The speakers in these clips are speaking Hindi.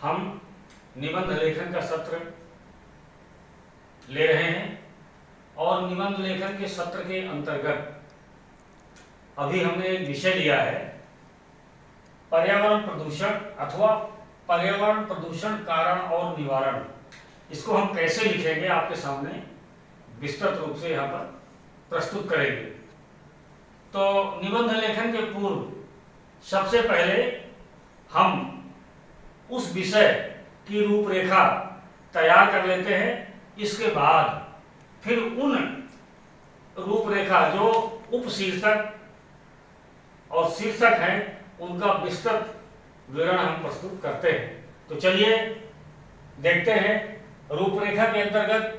हम निबंध लेखन का सत्र ले रहे हैं और निबंध लेखन के सत्र के अंतर्गत अभी हमने एक विषय लिया है पर्यावरण प्रदूषण अथवा पर्यावरण प्रदूषण कारण और निवारण। इसको हम कैसे लिखेंगे आपके सामने विस्तृत रूप से यहाँ पर प्रस्तुत करेंगे। तो निबंध लेखन के पूर्व सबसे पहले हम उस विषय की रूपरेखा तैयार कर लेते हैं। इसके बाद फिर उन रूपरेखा जो उपशीर्षक और शीर्षक हैं उनका विस्तृत विवरण हम प्रस्तुत करते हैं। तो चलिए देखते हैं रूपरेखा के अंतर्गत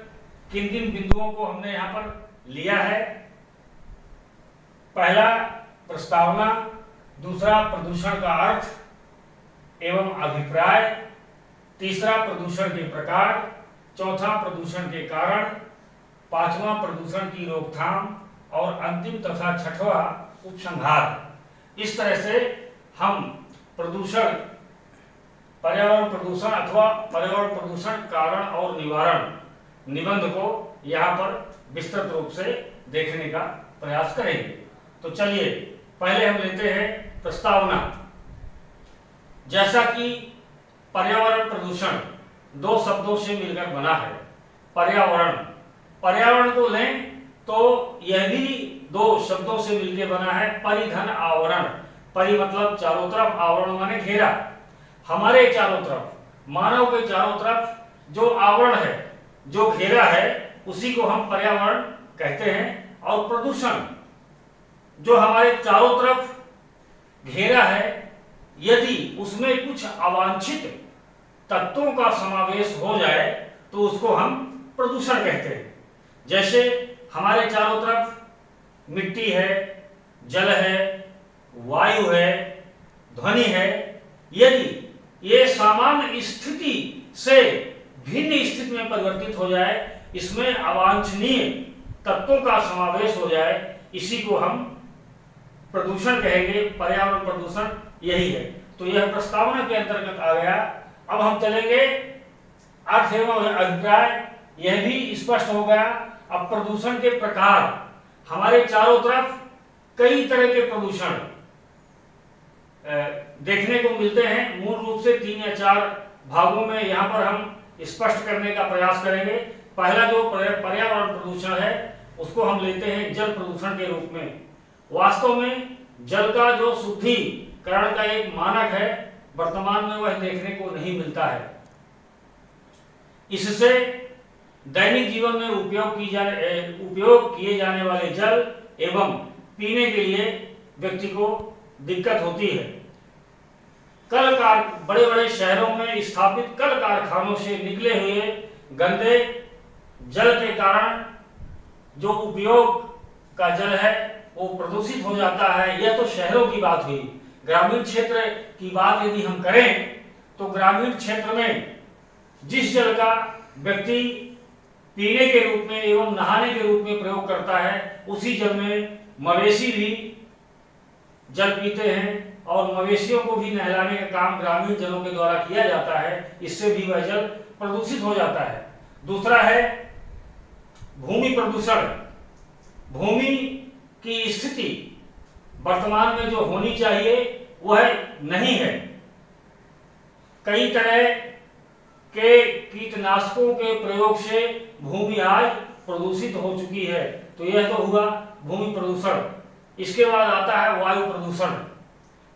किन किन बिंदुओं को हमने यहाँ पर लिया है। पहला प्रस्तावना, दूसरा प्रदूषण का अर्थ एवं अभिप्राय, तीसरा प्रदूषण के प्रकार, चौथा प्रदूषण के कारण, पांचवा प्रदूषण की रोकथाम और अंतिम तथा छठवां उपसंहार। इस तरह से हम प्रदूषण, पर्यावरण प्रदूषण अथवा पर्यावरण प्रदूषण कारण और निवारण निबंध को यहाँ पर विस्तृत रूप से देखने का प्रयास करेंगे। तो चलिए पहले हम लेते हैं प्रस्तावना। जैसा कि पर्यावरण प्रदूषण दो शब्दों से मिलकर बना है। पर्यावरण को लें तो यह भी दो शब्दों से मिलकर बना है। परिघन आवरण, परि मतलब चारों तरफ, आवरण माने घेरा। हमारे चारों तरफ, मानव के चारों तरफ जो आवरण है, जो घेरा है, उसी को हम पर्यावरण कहते हैं। और प्रदूषण जो हमारे चारों तरफ घेरा है, यदि उसमें कुछ अवांछित तत्वों का समावेश हो जाए तो उसको हम प्रदूषण कहते हैं। जैसे हमारे चारों तरफ मिट्टी है, जल है, वायु है, ध्वनि है। यदि ये सामान्य स्थिति से भिन्न स्थिति में परिवर्तित हो जाए, इसमें अवांछनीय तत्वों का समावेश हो जाए, इसी को हम प्रदूषण कहेंगे। पर्यावरण प्रदूषण यही है। तो यह प्रस्तावना के अंतर्गत आ गया। अब हम चलेंगे अर्थ एवं अभिप्राय, यह भी स्पष्ट हो गया। अब प्रदूषण के प्रकार, हमारे चारों तरफ कई तरह के प्रदूषण देखने को मिलते हैं। मूल रूप से 3 या 4 भागों में यहाँ पर हम स्पष्ट करने का प्रयास करेंगे। पहला जो पर्यावरण प्रदूषण है उसको हम लेते हैं जल प्रदूषण के रूप में। वास्तव में जल का जो शुद्धिकरण का एक मानक है, वर्तमान में वह देखने को नहीं मिलता है। इससे दैनिक जीवन में उपयोग किए जाने वाले जल एवं पीने के लिए व्यक्ति को दिक्कत होती है। बड़े बड़े शहरों में स्थापित कल कारखानों से निकले हुए गंदे जल के कारण जो उपयोग का जल है वो प्रदूषित हो जाता है। यह तो शहरों की बात हुई। ग्रामीण क्षेत्र की बात यदि हम करें तो ग्रामीण क्षेत्र में जिस जल का व्यक्ति पीने के रूप में एवं नहाने के रूप में प्रयोग करता है, उसी जल में मवेशी भी जल पीते हैं और मवेशियों को भी नहलाने का काम ग्रामीण जलों के द्वारा किया जाता है। इससे भी वह जल प्रदूषित हो जाता है। दूसरा है भूमि प्रदूषण। भूमि की स्थिति वर्तमान में जो होनी चाहिए वह नहीं है। कई तरह के कीटनाशकों के प्रयोग से भूमि आज प्रदूषित हो चुकी है। तो यह तो हुआ भूमि प्रदूषण। इसके बाद आता है वायु प्रदूषण।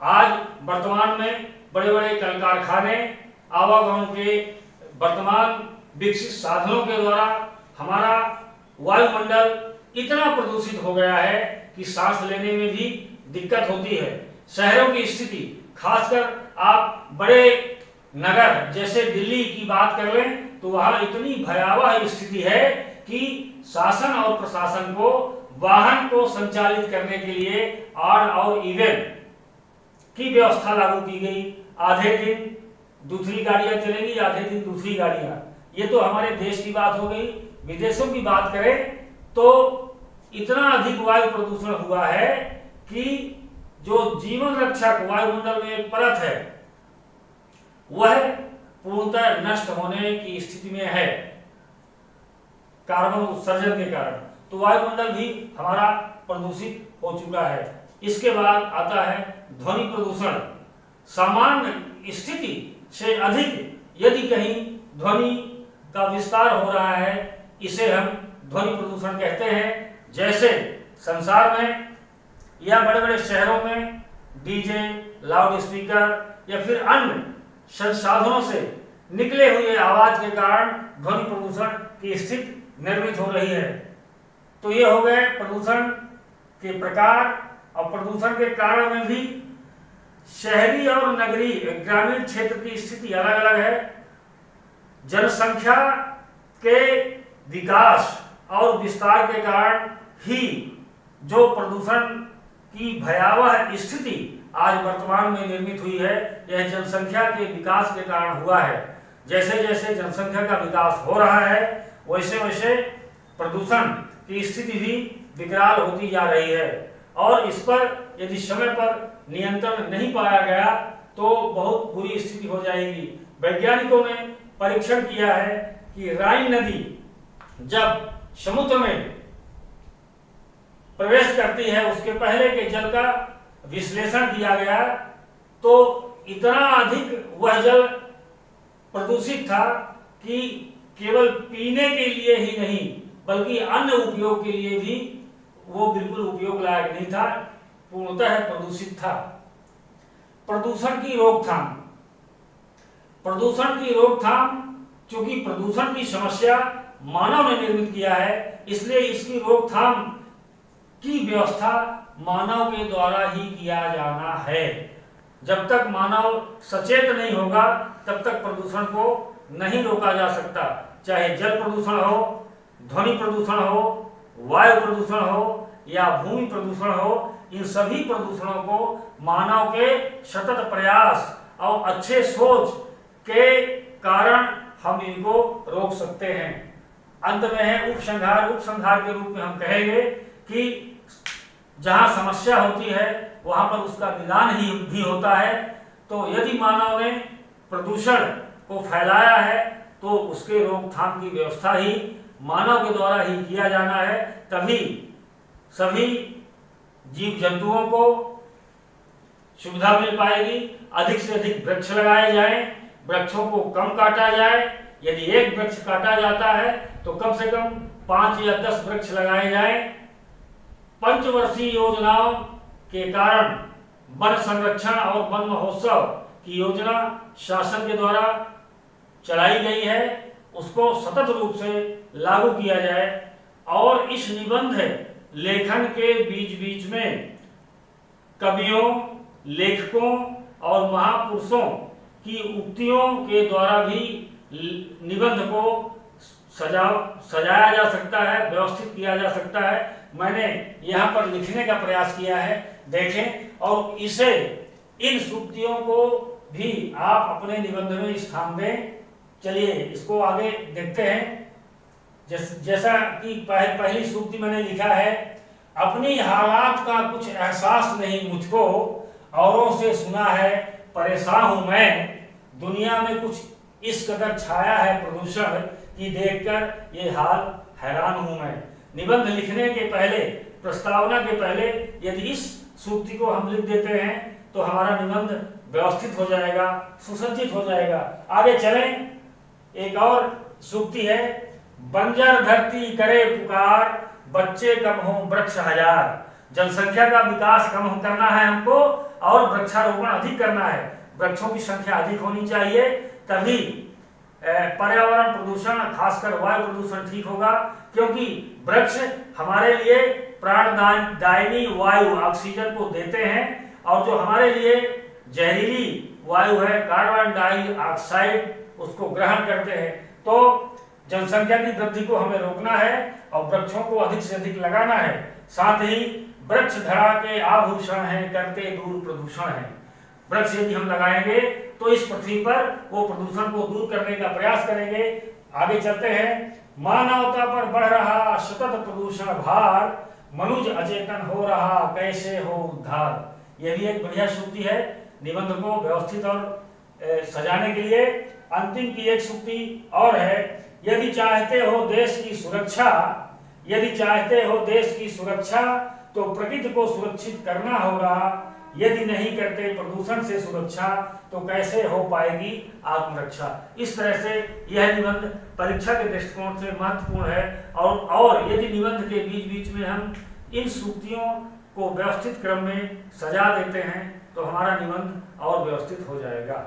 आज वर्तमान में बड़े बड़े कल कारखाने, आवागमन के वर्तमान विकसित साधनों के द्वारा हमारा वायुमंडल इतना प्रदूषित हो गया है कि सांस लेने में भी दिक्कत होती है। शहरों की स्थिति, खासकर आप बड़े नगर जैसे दिल्ली की बात कर लें तो वहां इतनी भयावह स्थिति है कि शासन और प्रशासन को वाहन को संचालित करने के लिए ऑड और इवन की व्यवस्था लागू की गई। आधे दिन दूसरी गाड़ियां चलेंगी, आधे दिन दूसरी गाड़ियां। ये तो हमारे देश की बात हो गई। विदेशों की बात करें तो इतना अधिक वायु प्रदूषण हुआ है कि जो जीवन रक्षक वायुमंडल में एक परत है वह पूर्णतः नष्ट होने की स्थिति में है कार्बन उत्सर्जन के कारण। तो वायुमंडल भी हमारा प्रदूषित हो चुका है। इसके बाद आता है ध्वनि प्रदूषण। सामान्य स्थिति से अधिक यदि कहीं ध्वनि का विस्तार हो रहा है, इसे हम ध्वनि प्रदूषण कहते हैं। जैसे संसार में या बड़े बड़े शहरों में डीजे, लाउड स्पीकर या फिर अन्य संसाधनों से निकले हुए आवाज के कारण ध्वनि प्रदूषण की स्थिति निर्मित हो रही है। तो ये हो गए प्रदूषण के प्रकार। और प्रदूषण के कारण में भी शहरी और नगरीय ग्रामीण क्षेत्र की स्थिति अलग अलग है। जनसंख्या के विकास और विस्तार के कारण ही जो प्रदूषण की भयावह स्थिति आज वर्तमान में निर्मित हुई है, यह जनसंख्या के विकास के कारण हुआ है। जैसे जैसे जनसंख्या का विकास हो रहा है, वैसे वैसे प्रदूषण की स्थिति भी विकराल होती जा रही है। और इस पर यदि समय पर नियंत्रण नहीं पाया गया तो बहुत बुरी स्थिति हो जाएगी। वैज्ञानिकों ने परीक्षण किया है कि राइन नदी जब समुद्र में प्रवेश करती है, उसके पहले के जल का विश्लेषण किया गया तो इतना अधिक वह जल प्रदूषित था कि केवल पीने के लिए ही नहीं बल्कि अन्य उपयोग के लिए भी वो बिल्कुल उपयोग लायक नहीं था, पूर्णतः प्रदूषित था। प्रदूषण की रोकथाम। प्रदूषण की रोकथाम, चूंकि प्रदूषण की समस्या मानव ने निर्मित किया है, इसलिए इसकी रोकथाम की व्यवस्था मानव के द्वारा ही किया जाना है। जब तक मानव सचेत नहीं होगा तब तक प्रदूषण को नहीं रोका जा सकता। चाहे जल प्रदूषण हो, ध्वनि प्रदूषण हो, वायु प्रदूषण हो या भूमि प्रदूषण हो, इन सभी प्रदूषणों को मानव के सतत प्रयास और अच्छे सोच के कारण हम इनको रोक सकते हैं। अंत में है उपसंहार। उपसंहार के रूप में हम कहेंगे कि जहां समस्या होती है वहां पर उसका निदान ही भी होता है। तो यदि मानव ने प्रदूषण को फैलाया है तो उसके रोकथाम की व्यवस्था ही मानव के द्वारा ही किया जाना है। तभी सभी जीव जंतुओं को सुविधा मिल पाएगी। अधिक से अधिक वृक्ष लगाए जाएं, वृक्षों को कम काटा जाए। यदि एक वृक्ष काटा जाता है तो कम से कम 5 या 10 वृक्ष लगाए जाएं। पंचवर्षीय योजनाओं के कारण वन संरक्षण और वन महोत्सव की योजना शासन के द्वारा चलाई गई है, उसको सतत रूप से लागू किया जाए। और इस निबंध लेखन के बीच बीच में कवियों, लेखकों और महापुरुषों की उक्तियों के द्वारा भी निबंध को सजाया जा सकता है, व्यवस्थित किया जा सकता है। मैंने यहाँ पर लिखने का प्रयास किया है, देखें। और इसे इन सूक्तियों को भी आप अपने निबंध में स्थान दें। चलिए इसको आगे देखते हैं। जैसा कि पहली सूक्ति मैंने लिखा है, अपनी हालात का कुछ एहसास नहीं मुझको, औरों से सुना है परेशान हूं मैं। दुनिया में कुछ इस कदर छाया है प्रदूषण कि देखकर ये हाल हैरान हूं मैं। निबंध लिखने के पहले, प्रस्तावना के पहले यदि इस सूक्ति को हम लिख देते हैं तो हमारा निबंध व्यवस्थित हो जाएगा, सुसज्जित हो जाएगा। आगे चलें। एक और सूक्ति है, बंजर धरती करे पुकार, बच्चे कम हो वृक्ष हजार। जनसंख्या का विकास कम करना है हमको और वृक्षारोपण अधिक करना है। वृक्षों की संख्या अधिक होनी चाहिए, तभी पर्यावरण प्रदूषण, खासकर वायु प्रदूषण ठीक होगा। क्योंकि वृक्ष हमारे लिए प्राणदायिनी वायु ऑक्सीजन को देते हैं और जो हमारे लिए जहरीली वायु है कार्बन डाइऑक्साइड, उसको ग्रहण करते हैं। तो जनसंख्या की वृद्धि को हमें रोकना है और वृक्षों को अधिक से अधिक लगाना है। साथ ही वृक्ष धरा के आभूषण है, करते दूर प्रदूषण है। वृक्ष यदि हम लगाएंगे तो इस पृथ्वी पर वो प्रदूषण को दूर करने का प्रयास करेंगे। आगे चलते हैं। मानवता पर बढ़ रहा सतत प्रदूषण भार, मनुष्य अचेतन हो रहा कैसे हो उद्धार। यह भी एक बढ़िया सूक्ति है निबंध को व्यवस्थित और सजाने के लिए। अंतिम की एक सूक्ति और है, यदि चाहते हो देश की सुरक्षा, यदि चाहते हो देश की सुरक्षा तो प्रकृति को सुरक्षित करना होगा। यदि नहीं करते प्रदूषण से सुरक्षा तो कैसे हो पाएगी आत्मरक्षा। इस तरह से यह निबंध परीक्षा के दृष्टिकोण से महत्वपूर्ण है। और यदि निबंध के बीच बीच में हम इन सूक्तियों को व्यवस्थित क्रम में सजा देते हैं तो हमारा निबंध और व्यवस्थित हो जाएगा।